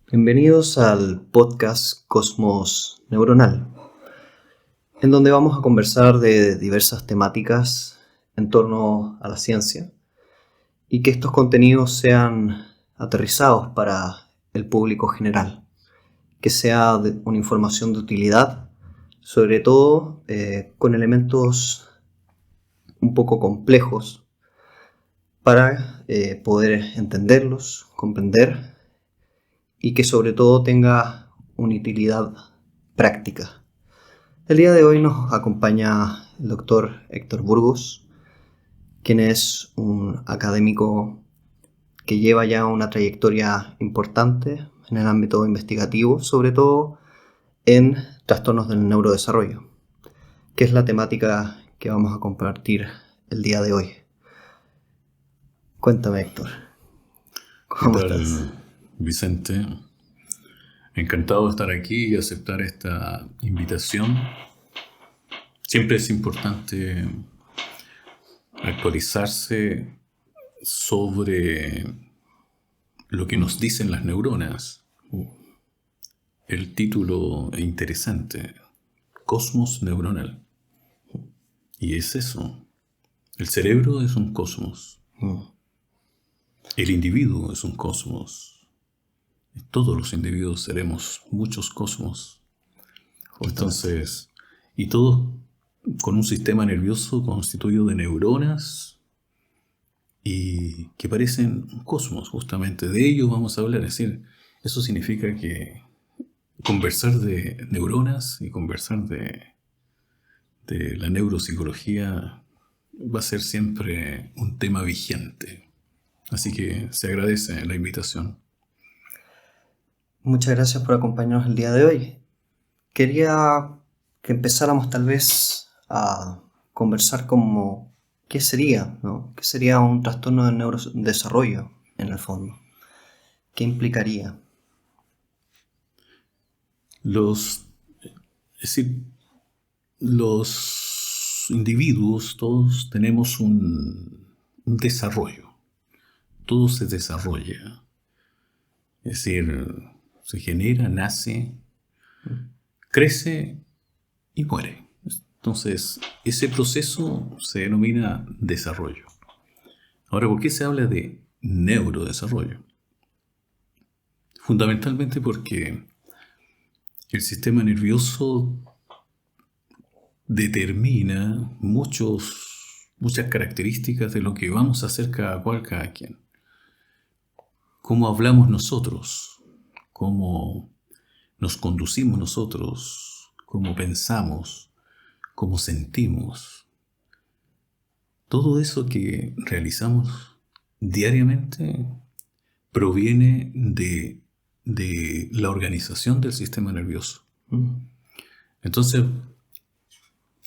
Bienvenidos al podcast Cosmos Neuronal, en donde vamos a conversar de diversas temáticas en torno a la ciencia y que estos contenidos sean aterrizados para el público general, que sea una información de utilidad, sobre todo con elementos un poco complejos para poder entenderlos, comprender y que sobre todo tenga una utilidad práctica. El día de hoy nos acompaña el doctor Héctor Burgos, quien es un académico que lleva ya una trayectoria importante en el ámbito investigativo, sobre todo en trastornos del neurodesarrollo, que es la temática que vamos a compartir el día de hoy. Cuéntame, Héctor, ¿cómo estás? Vicente, encantado de estar aquí y aceptar esta invitación. Siempre es importante actualizarse sobre lo que nos dicen las neuronas. El título es interesante, Cosmos Neuronal. Y es eso, el cerebro es un cosmos. El individuo es un cosmos. Todos los individuos seremos muchos cosmos. Entonces, y todos con un sistema nervioso constituido de neuronas y que parecen un cosmos, justamente. De ello vamos a hablar. Es decir, eso significa que conversar de neuronas y conversar de la neuropsicología va a ser siempre un tema vigente. Así que se agradece la invitación. Muchas gracias por acompañarnos el día de hoy. Quería que empezáramos tal vez a conversar como qué sería, ¿no? ¿Qué sería un trastorno del neurodesarrollo en el fondo? ¿Qué implicaría? Los individuos, todos tenemos un desarrollo. Todo se desarrolla. Es decir, se genera, nace, crece y muere. Entonces, ese proceso se denomina desarrollo. Ahora, ¿por qué se habla de neurodesarrollo? Fundamentalmente porque el sistema nervioso determina muchas características de lo que vamos a hacer cada quien. Cómo hablamos nosotros, cómo nos conducimos nosotros, cómo pensamos, cómo sentimos. Todo eso que realizamos diariamente proviene de la organización del sistema nervioso. Entonces,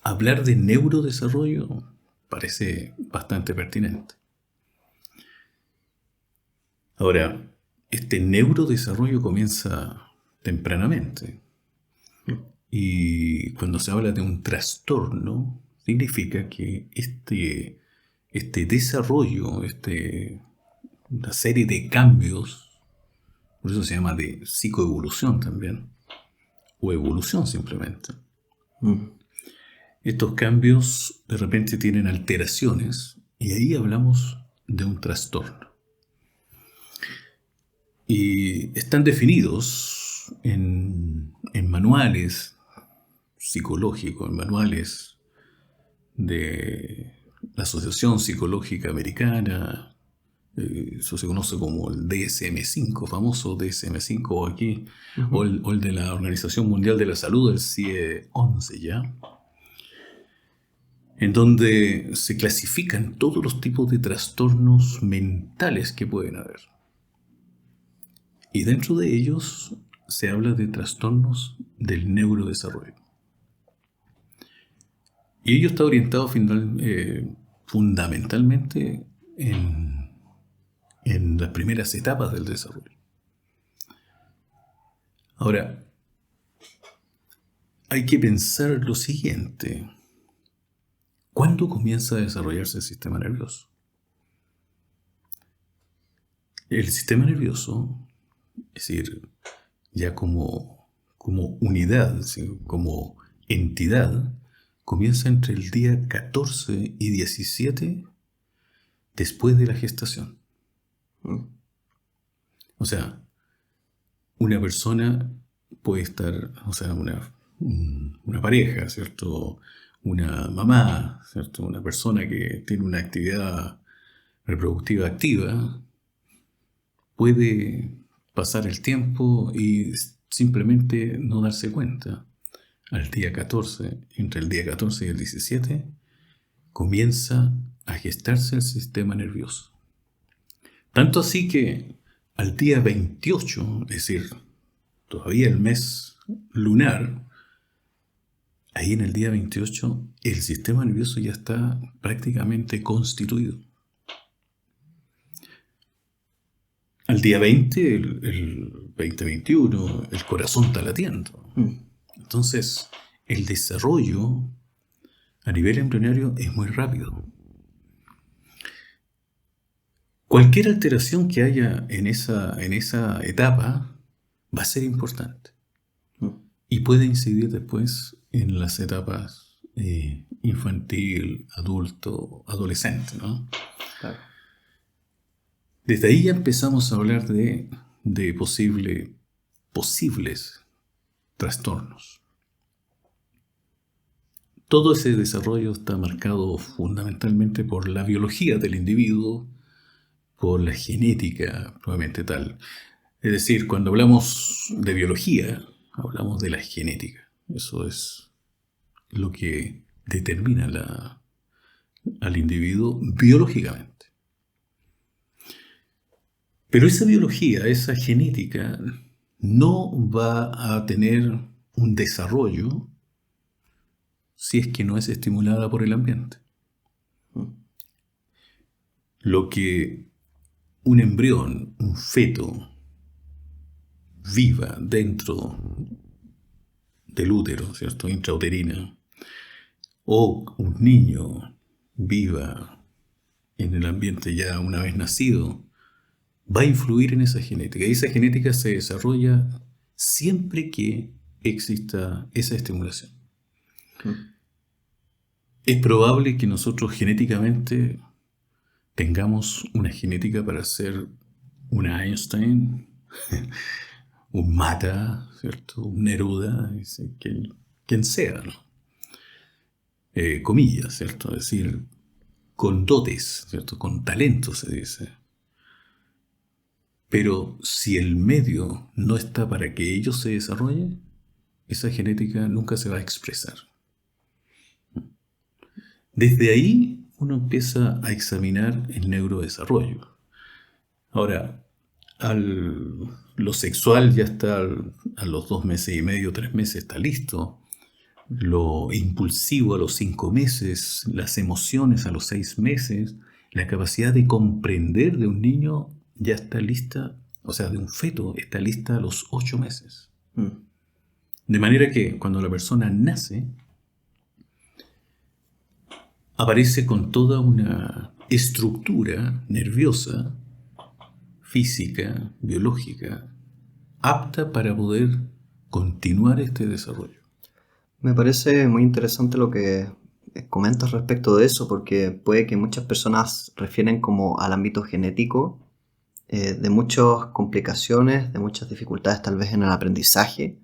hablar de neurodesarrollo parece bastante pertinente. Ahora, este neurodesarrollo comienza tempranamente. Y cuando se habla de un trastorno, significa que este desarrollo, una serie de cambios, por eso se llama de psicoevolución también, o evolución simplemente. Estos cambios de repente tienen alteraciones y ahí hablamos de un trastorno. Y están definidos en manuales psicológicos, en manuales de la Asociación Psicológica Americana. Eso se conoce como el DSM-5, famoso DSM-5 aquí, o el de la Organización Mundial de la Salud, el CIE-11 ya, en donde se clasifican todos los tipos de trastornos mentales que pueden haber. Y dentro de ellos se habla de trastornos del neurodesarrollo. Y ello está orientado fundamentalmente en las primeras etapas del desarrollo. Ahora, hay que pensar lo siguiente. ¿Cuándo comienza a desarrollarse el sistema nervioso? El sistema nervioso, es decir, ya como unidad, ¿sí?, como entidad, comienza entre el día 14 y 17 después de la gestación. O sea, una persona puede estar, o sea, una pareja, ¿cierto? Una mamá, ¿cierto? Una persona que tiene una actividad reproductiva activa, puede pasar el tiempo y simplemente no darse cuenta. Al día 14, entre el día 14 y el 17, comienza a gestarse el sistema nervioso. Tanto así que al día 28, es decir, todavía el mes lunar, ahí en el día 28, el sistema nervioso ya está prácticamente constituido. Al día 20, el 20-21, el corazón está latiendo. Entonces, el desarrollo a nivel embrionario es muy rápido. Cualquier alteración que haya en esa etapa va a ser importante y puede incidir después en las etapas infantil, adulto, adolescente, ¿no? Claro. Desde ahí ya empezamos a hablar de posibles trastornos. Todo ese desarrollo está marcado fundamentalmente por la biología del individuo, por la genética probablemente tal. Es decir, cuando hablamos de biología, hablamos de la genética. Eso es lo que determina al individuo biológicamente. Pero esa biología, esa genética, no va a tener un desarrollo si es que no es estimulada por el ambiente. Lo que un embrión, un feto, viva dentro del útero, ¿cierto?, intrauterina, o un niño viva en el ambiente ya una vez nacido, va a influir en esa genética. Y esa genética se desarrolla siempre que exista esa estimulación. Es probable que nosotros genéticamente tengamos una genética para ser un Einstein, un Mata, ¿cierto?, un Neruda, quien sea, ¿no? Comillas, ¿cierto? Es decir, con dotes, ¿cierto?, con talento, se dice. Pero si el medio no está para que ello se desarrolle, esa genética nunca se va a expresar. Desde ahí uno empieza a examinar el neurodesarrollo. Ahora, lo sexual ya está a los 2 meses y medio, 3 meses está listo. Lo impulsivo a los 5 meses, las emociones a los 6 meses, la capacidad de comprender de un niño ya está lista, o sea, de un feto está lista a los 8 meses. De manera que cuando la persona nace, aparece con toda una estructura nerviosa, física, biológica, apta para poder continuar este desarrollo. Me parece muy interesante lo que comentas respecto de eso, porque puede que muchas personas refieren como al ámbito genético de muchas complicaciones, de muchas dificultades tal vez en el aprendizaje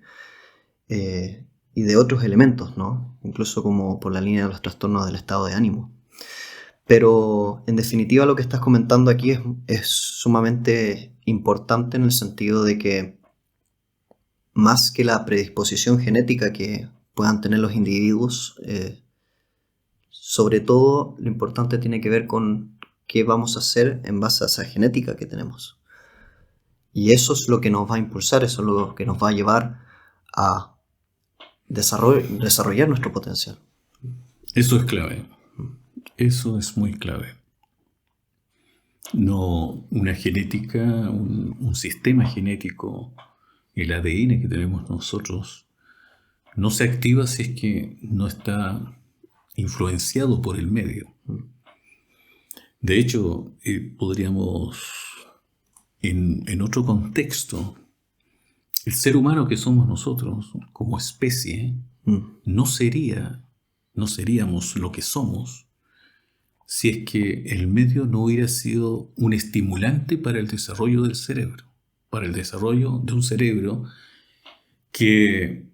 y de otros elementos, ¿no? Incluso como por la línea de los trastornos del estado de ánimo. Pero en definitiva lo que estás comentando aquí es sumamente importante en el sentido de que más que la predisposición genética que puedan tener los individuos, sobre todo lo importante tiene que ver con qué vamos a hacer en base a esa genética que tenemos. Y eso es lo que nos va a impulsar, eso es lo que nos va a llevar a desarrollar nuestro potencial. Eso es clave. Eso es muy clave. No una genética, un sistema genético, el ADN que tenemos nosotros, no se activa si es que no está influenciado por el medio. De hecho, podríamos, en otro contexto, el ser humano que somos nosotros, como especie, no seríamos lo que somos si es que el medio no hubiera sido un estimulante para el desarrollo del cerebro, para el desarrollo de un cerebro que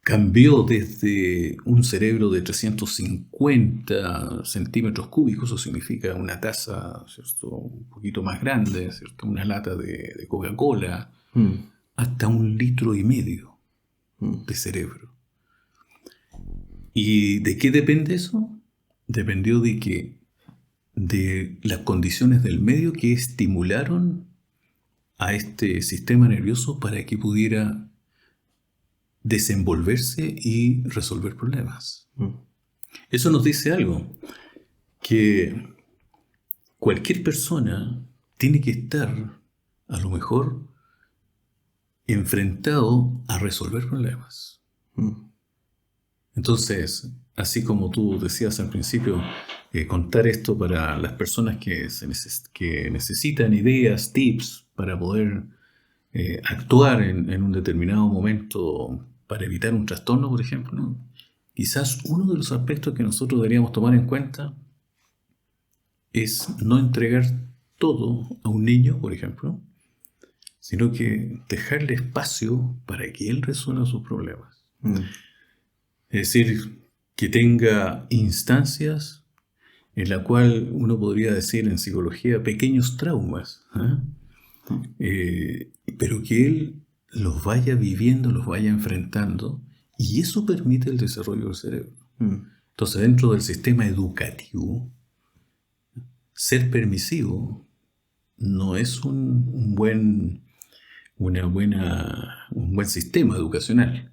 cambió desde un cerebro de 350 centímetros cúbicos, eso significa una taza, ¿cierto?, un poquito más grande, ¿cierto?, una lata de Coca-Cola, hasta 1,5 litros de cerebro. ¿Y de qué depende eso? Dependió de las condiciones del medio que estimularon a este sistema nervioso para que pudiera desenvolverse y resolver problemas. Eso nos dice algo, que cualquier persona tiene que estar, a lo mejor, enfrentado a resolver problemas. Entonces, así como tú decías al principio, contar esto para las personas que necesitan ideas, tips para poder actuar en un determinado momento para evitar un trastorno, por ejemplo, ¿no? Quizás uno de los aspectos que nosotros deberíamos tomar en cuenta es no entregar todo a un niño, por ejemplo, sino que dejarle espacio para que él resuelva sus problemas. Es decir, que tenga instancias en la cual uno podría decir en psicología pequeños traumas, pero que él los vaya viviendo, los vaya enfrentando, y eso permite el desarrollo del cerebro. Entonces, dentro del sistema educativo, ser permisivo no es un buen sistema educacional.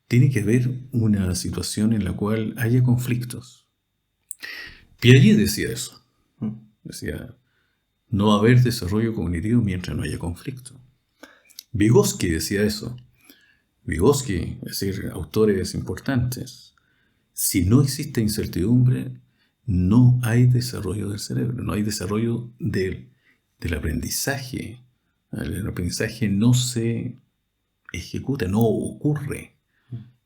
Tiene que haber una situación en la cual haya conflictos. Piaget decía eso. Decía, no va a haber desarrollo cognitivo mientras no haya conflicto. Vygotsky decía eso. Vygotsky, es decir, autores importantes. Si no existe incertidumbre, no hay desarrollo del cerebro, no hay desarrollo del aprendizaje. El aprendizaje no se ejecuta, no ocurre.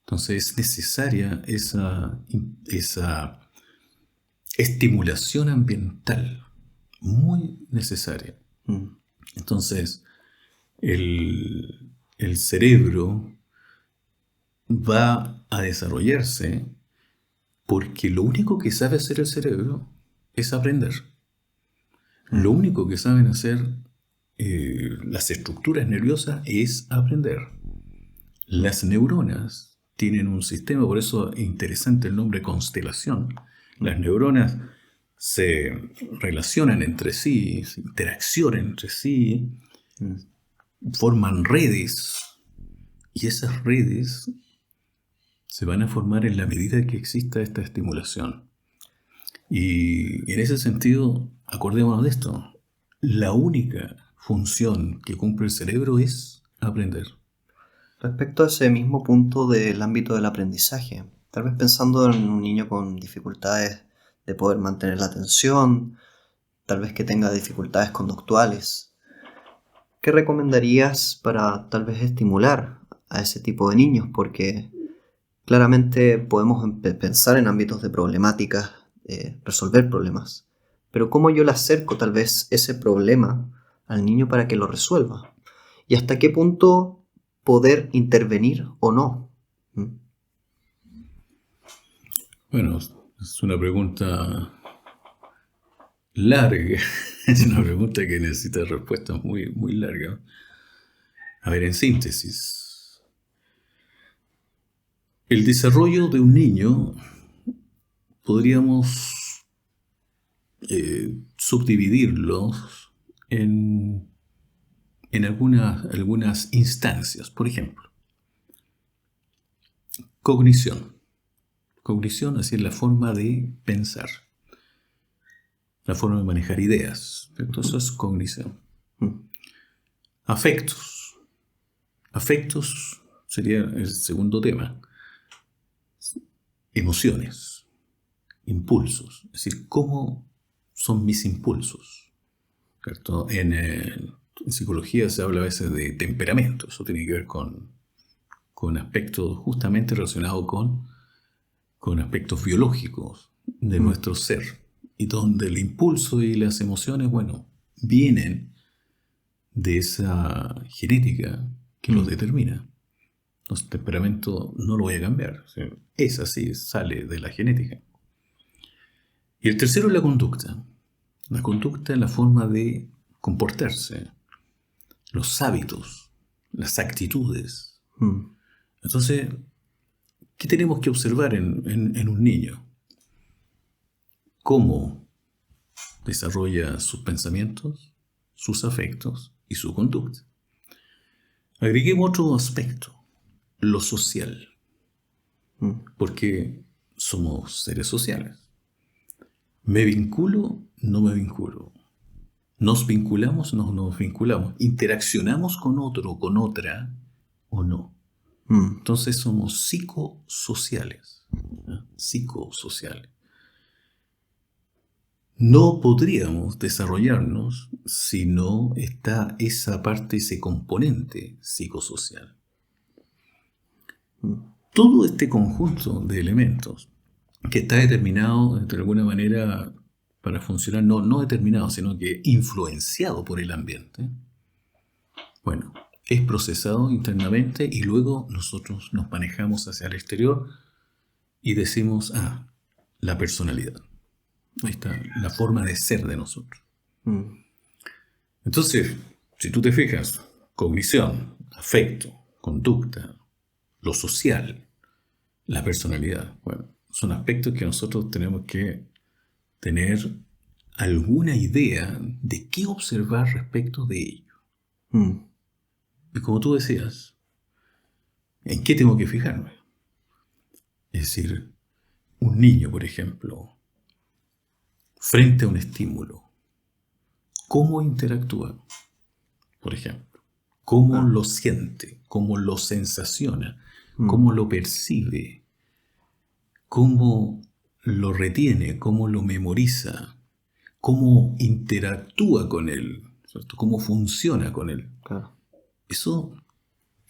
Entonces es necesaria esa estimulación ambiental, muy necesaria. Entonces, el cerebro va a desarrollarse porque lo único que sabe hacer el cerebro es aprender. Lo único que saben hacer las estructuras nerviosas es aprender. Las neuronas tienen un sistema, por eso es interesante el nombre constelación. Las neuronas se relacionan entre sí, se interaccionan entre sí, forman redes, y esas redes se van a formar en la medida que exista esta estimulación. Y en ese sentido, acordémonos de esto, la única función que cumple el cerebro es aprender. Respecto a ese mismo punto del ámbito del aprendizaje, tal vez pensando en un niño con dificultades de poder mantener la atención, tal vez que tenga dificultades conductuales, ¿qué recomendarías para tal vez estimular a ese tipo de niños? Porque claramente podemos pensar en ámbitos de problemáticas, resolver problemas, pero ¿cómo yo le acerco tal vez ese problema al niño para que lo resuelva? ¿Y hasta qué punto poder intervenir o no? Bueno, es una pregunta larga, es una pregunta que necesita respuestas muy, muy largas. A ver, en síntesis, el desarrollo de un niño podríamos subdividirlo en algunas instancias. Por ejemplo, cognición. Cognición, así es la forma de pensar, la forma de manejar ideas. Entonces, eso es cognición. Afectos. Afectos sería el segundo tema. Emociones, impulsos, es decir, ¿cómo son mis impulsos? ¿Cierto? En psicología se habla a veces de temperamento, eso tiene que ver con aspectos justamente relacionados con aspectos biológicos de nuestro ser, y donde el impulso y las emociones, bueno, vienen de esa genética que los determina. Los temperamentos no lo voy a cambiar, o sea, es así, sale de la genética. Y el tercero es la conducta. La conducta es la forma de comportarse, los hábitos, las actitudes. Entonces, ¿qué tenemos que observar en un niño? Cómo desarrolla sus pensamientos, sus afectos y su conducta. Agreguemos otro aspecto, lo social, porque somos seres sociales. ¿Me vinculo? No me vinculo. ¿Nos vinculamos? No nos vinculamos. ¿Interaccionamos con otro o con otra o no? Entonces somos psicosociales. ¿No? Psicosociales. No podríamos desarrollarnos si no está esa parte, ese componente psicosocial. Todo este conjunto de elementos que está determinado de alguna manera para funcionar, no determinado, sino que influenciado por el ambiente, bueno, es procesado internamente y luego nosotros nos manejamos hacia el exterior y decimos, la personalidad. Ahí está, la forma de ser de nosotros. Entonces, si tú te fijas, cognición, afecto, conducta, lo social, la personalidad, bueno, son aspectos que nosotros tenemos que tener alguna idea de qué observar respecto de ello. Y como tú decías, ¿en qué tengo que fijarme? Es decir, un niño, por ejemplo, frente a un estímulo, ¿cómo interactúa? Por ejemplo, ¿cómo lo siente? ¿Cómo lo sensaciona? ¿Cómo lo percibe? ¿Cómo lo retiene? ¿Cómo lo memoriza? ¿Cómo interactúa con él? ¿Cierto? ¿Cómo funciona con él? Claro. Eso,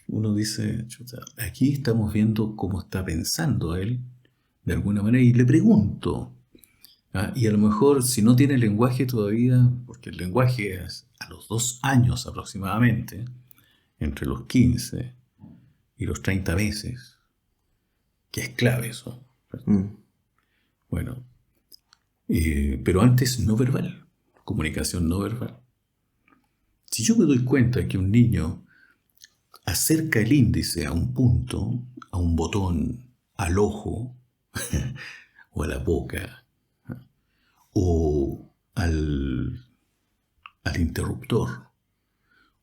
uno dice, chuta, aquí estamos viendo cómo está pensando él, de alguna manera, y le pregunto. Y a lo mejor, si no tiene lenguaje todavía, porque el lenguaje es a los 2 años aproximadamente, entre los 15 y los 30 meses, que es clave eso. Bueno, pero antes no verbal, comunicación no verbal. Si yo me doy cuenta que un niño acerca el índice a un punto, a un botón, al ojo, o a la boca, o al interruptor,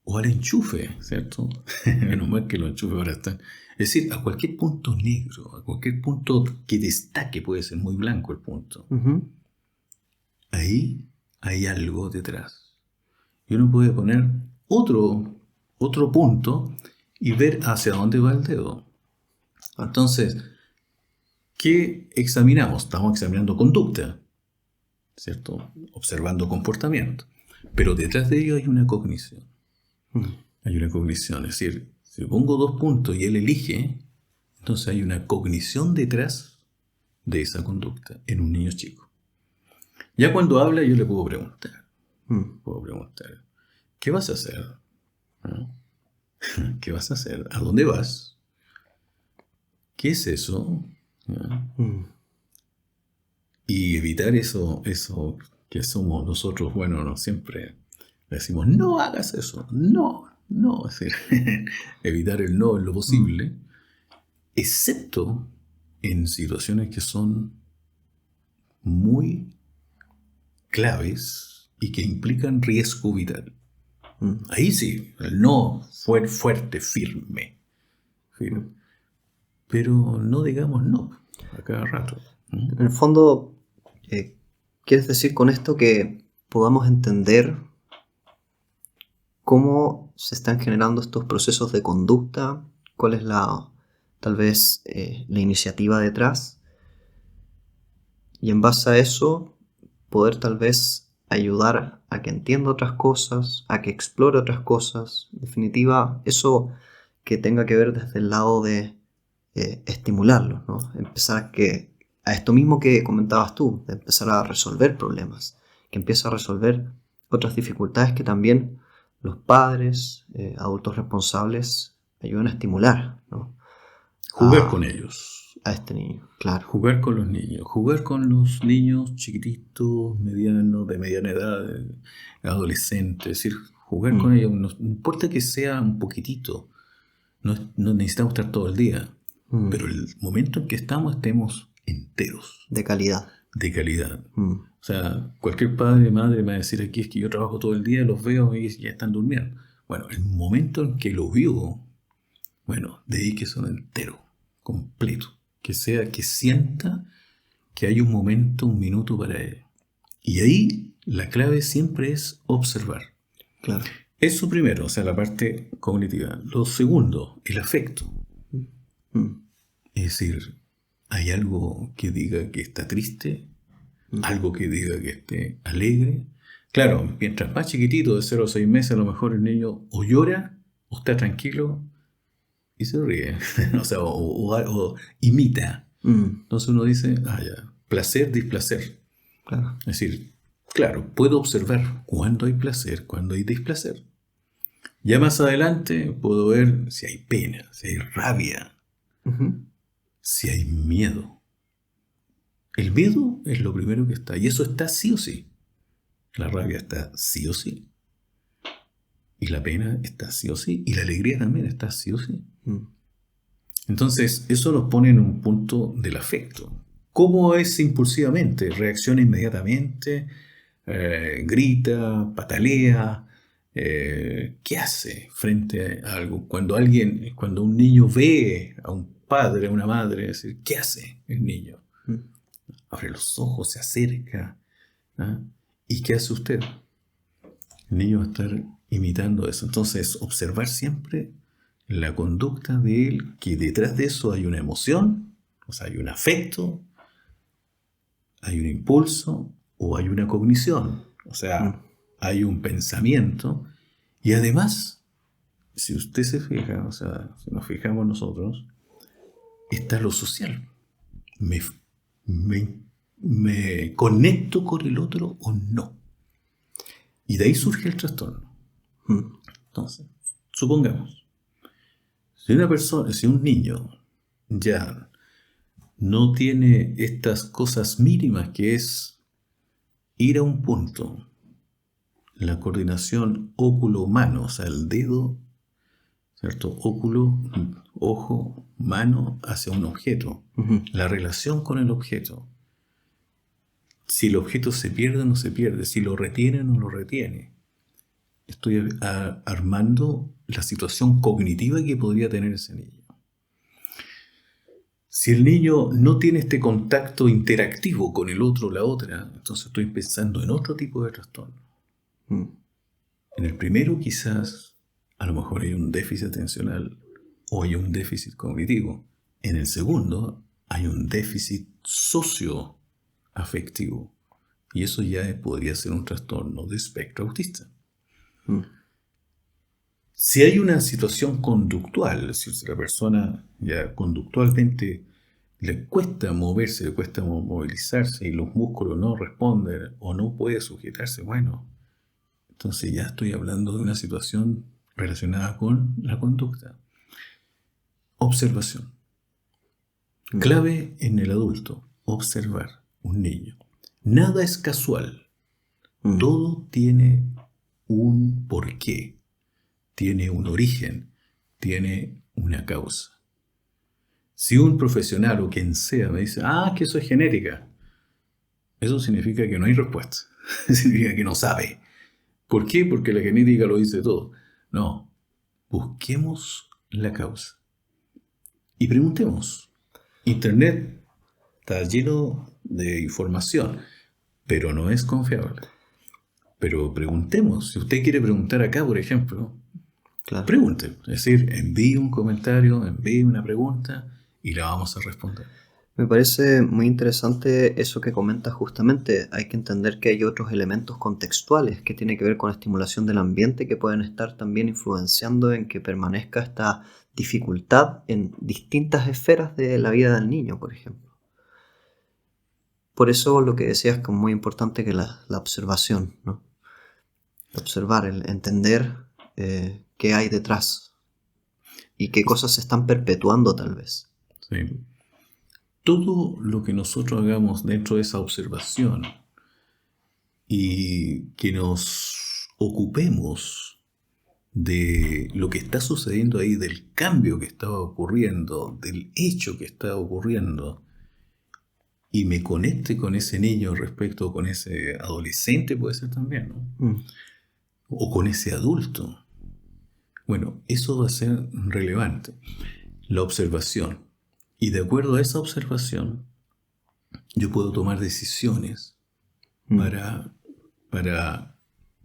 o al enchufe, ¿cierto? Menos mal que los enchufes ahora están. Es decir, a cualquier punto negro, a cualquier punto que destaque, puede ser muy blanco el punto. Ahí hay algo detrás. Y uno puede poner otro punto y ver hacia dónde va el dedo. Entonces, ¿qué examinamos? Estamos examinando conducta, ¿cierto? Observando comportamiento. Pero detrás de ello hay una cognición. Hay una cognición. Es decir, si pongo 2 puntos y él elige, entonces hay una cognición detrás de esa conducta en un niño chico. Ya cuando habla yo le puedo preguntar. ¿Qué vas a hacer? ¿Qué vas a hacer? ¿A dónde vas? ¿Qué es eso? Y evitar eso que somos nosotros, bueno, no siempre decimos, no hagas eso, no, es decir, evitar el no en lo posible, excepto en situaciones que son muy claves y que implican riesgo vital. Ahí sí, el no fue fuerte, firme. Pero no digamos no a cada rato. En el fondo, ¿quieres decir con esto que podamos entender cómo se están generando estos procesos de conducta cuál es tal vez la iniciativa detrás, y en base a eso poder tal vez ayudar a que entienda otras cosas, a que explore otras cosas. En definitiva, eso que tenga que ver desde el lado de estimularlos, ¿no? Empezar a esto mismo que comentabas tú, de empezar a resolver problemas, que empiece a resolver otras dificultades que también los padres, adultos responsables, ayudan a estimular, ¿no? Jugar con ellos. A este niño, claro. Jugar con los niños. Jugar con los niños chiquititos, medianos, de mediana edad, adolescentes. Es decir, jugar con ellos. No importa que sea un poquitito. No necesitamos estar todo el día. Pero el momento en que estemos enteros. De calidad. De calidad. O sea, cualquier padre, madre me va a decir aquí es que yo trabajo todo el día, los veo y ya están durmiendo. Bueno, el momento en que lo vio, bueno, dedíquese un entero, completo. Que sienta que hay un momento, un minuto para él. Y ahí la clave siempre es observar. Claro. Eso primero, o sea, la parte cognitiva. Lo segundo, el afecto. Es decir, hay algo que diga que está triste, algo que diga que esté alegre. Claro, mientras más chiquitito, de 0 a 6 meses, a lo mejor el niño o llora, o está tranquilo, y se ríe, o sea, o imita. Entonces uno dice, ya, placer, displacer. Claro. Es decir, claro, puedo observar cuándo hay placer, cuándo hay displacer. Ya más adelante puedo ver si hay pena, si hay rabia, si hay miedo. El miedo es lo primero que está, y eso está sí o sí. La rabia está sí o sí. Y la pena está sí o sí. Y la alegría también está sí o sí. Entonces, eso nos pone en un punto del afecto. ¿Cómo es impulsivamente? Reacciona inmediatamente, grita, patalea. ¿Qué hace frente a algo? Cuando un niño ve a un padre, a una madre, es decir, ¿qué hace el niño? Abre los ojos, se acerca. ¿Y qué hace usted? El niño va a estar imitando eso. Entonces, observar siempre la conducta de él, que detrás de eso hay una emoción, o sea, hay un afecto, hay un impulso o hay una cognición, o sea, hay un pensamiento. Y además, si usted se fija, o sea, si nos fijamos nosotros, está lo social. ¿Me conecto con el otro o no? Y de ahí surge el trastorno. Entonces, supongamos, si un niño ya no tiene estas cosas mínimas que es ir a un punto, la coordinación óculo-mano, o sea, el dedo, ¿cierto? Óculo, ojo, mano hacia un objeto, la relación con el objeto. Si el objeto se pierde o no se pierde, si lo retiene o no lo retiene. Estoy armando la situación cognitiva que podría tener ese niño. Si el niño no tiene este contacto interactivo con el otro o la otra, entonces estoy pensando en otro tipo de trastorno. En el primero quizás a lo mejor hay un déficit atencional o hay un déficit cognitivo. En el segundo hay un déficit socioafectivo. Y eso ya podría ser un trastorno de espectro autista. Si hay una situación conductual, si la persona ya conductualmente le cuesta moverse, le cuesta movilizarse y los músculos no responden o no puede sujetarse, bueno, entonces ya estoy hablando de una situación relacionada con la conducta. Observación. Clave en el adulto, observar un niño. Nada es casual. Todo tiene un porqué, tiene un origen, tiene una causa. Si un profesional o quien sea me dice, que eso es genética, eso significa que no hay respuesta. Significa que no sabe. ¿Por qué? Porque la genética lo dice todo. No, busquemos la causa. Y preguntemos. Internet está lleno de información, pero no es confiable. Pero preguntemos. Si usted quiere preguntar acá, por ejemplo, Claro. Pregunte, es decir, envíe un comentario, envíe una pregunta y la vamos a responder. Me parece muy interesante eso que comentas justamente. Hay que entender que hay otros elementos contextuales que tienen que ver con la estimulación del ambiente que pueden estar también influenciando en que permanezca esta dificultad en distintas esferas de la vida del niño, por ejemplo. Por eso lo que decías que es muy importante que la observación, ¿no? Observar, el entender qué hay detrás y qué cosas se están perpetuando tal vez. Sí. Todo lo que nosotros hagamos dentro de esa observación y que nos ocupemos de lo que está sucediendo ahí, del cambio que está ocurriendo, del hecho que está ocurriendo, y me conecte con ese niño respecto con ese adolescente, puede ser también, ¿no? O con ese adulto. Bueno, eso va a ser relevante. La observación. Y de acuerdo a esa observación, yo puedo tomar decisiones para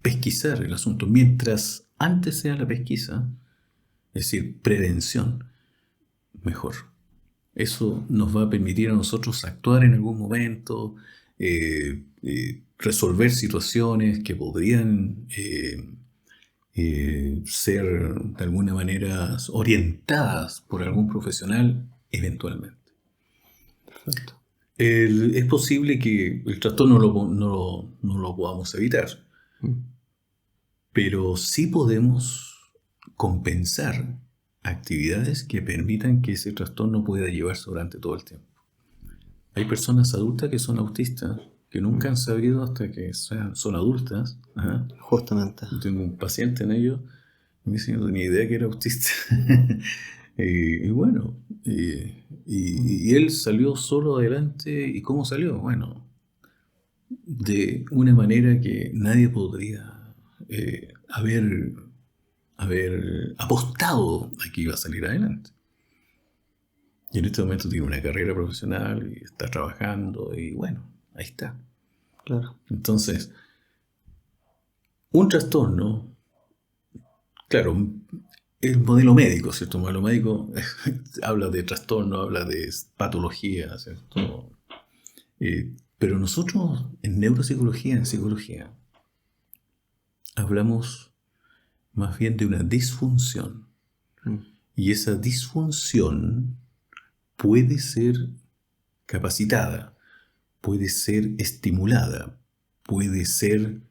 pesquisar el asunto. Mientras antes sea la pesquisa, es decir, prevención, mejor. Eso nos va a permitir a nosotros actuar en algún momento, resolver situaciones que podrían ser de alguna manera orientadas por algún profesional eventualmente. Perfecto. Es posible que el trastorno no lo podamos evitar, pero sí podemos compensar actividades que permitan que ese trastorno pueda llevarse durante todo el tiempo. Hay personas adultas que son autistas, que nunca han sabido hasta que son adultas. Ajá. Justamente. Tengo un paciente en ello, y me dice, no tenía idea que era autista. Y bueno, y él salió solo adelante. ¿Y cómo salió? Bueno, de una manera que nadie podría haber apostado a que iba a salir adelante. Y en este momento tiene una carrera profesional y está trabajando y bueno, ahí está. Claro. Entonces, un trastorno, claro, el modelo médico, ¿cierto? El modelo médico habla de trastorno, habla de patología, ¿cierto? Pero nosotros en neuropsicología, en psicología, hablamos más bien de una disfunción. Y esa disfunción puede ser capacitada, puede ser estimulada, puede ser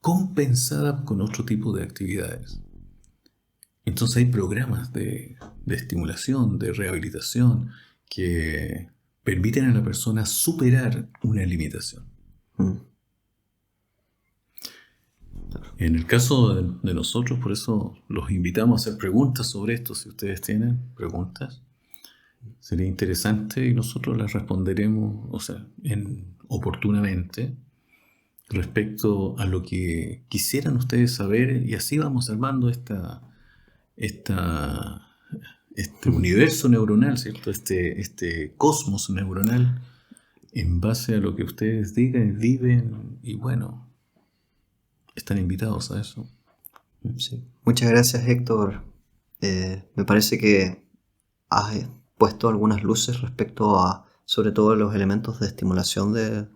compensada con otro tipo de actividades. Entonces hay programas de estimulación, de rehabilitación, que permiten a la persona superar una limitación. En el caso de nosotros, por eso los invitamos a hacer preguntas sobre esto. Si ustedes tienen preguntas, sería interesante y nosotros las responderemos, oportunamente respecto a lo que quisieran ustedes saber, y así vamos armando este universo neuronal, ¿cierto? Este cosmos neuronal en base a lo que ustedes digan, viven, y bueno, están invitados a eso. Sí. Muchas gracias, Héctor. Me parece que has puesto algunas luces respecto a, sobre todo, los elementos de estimulación de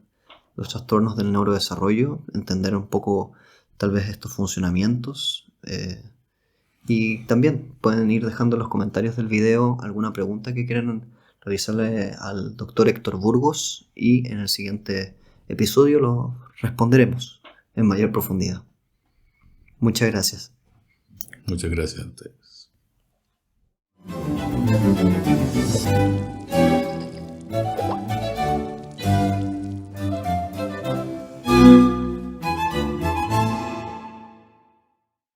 los trastornos del neurodesarrollo, entender un poco tal vez estos funcionamientos. Y también pueden ir dejando en los comentarios del video alguna pregunta que quieran realizarle al doctor Héctor Burgos, y en el siguiente episodio lo responderemos en mayor profundidad. Muchas gracias. Muchas gracias a ustedes.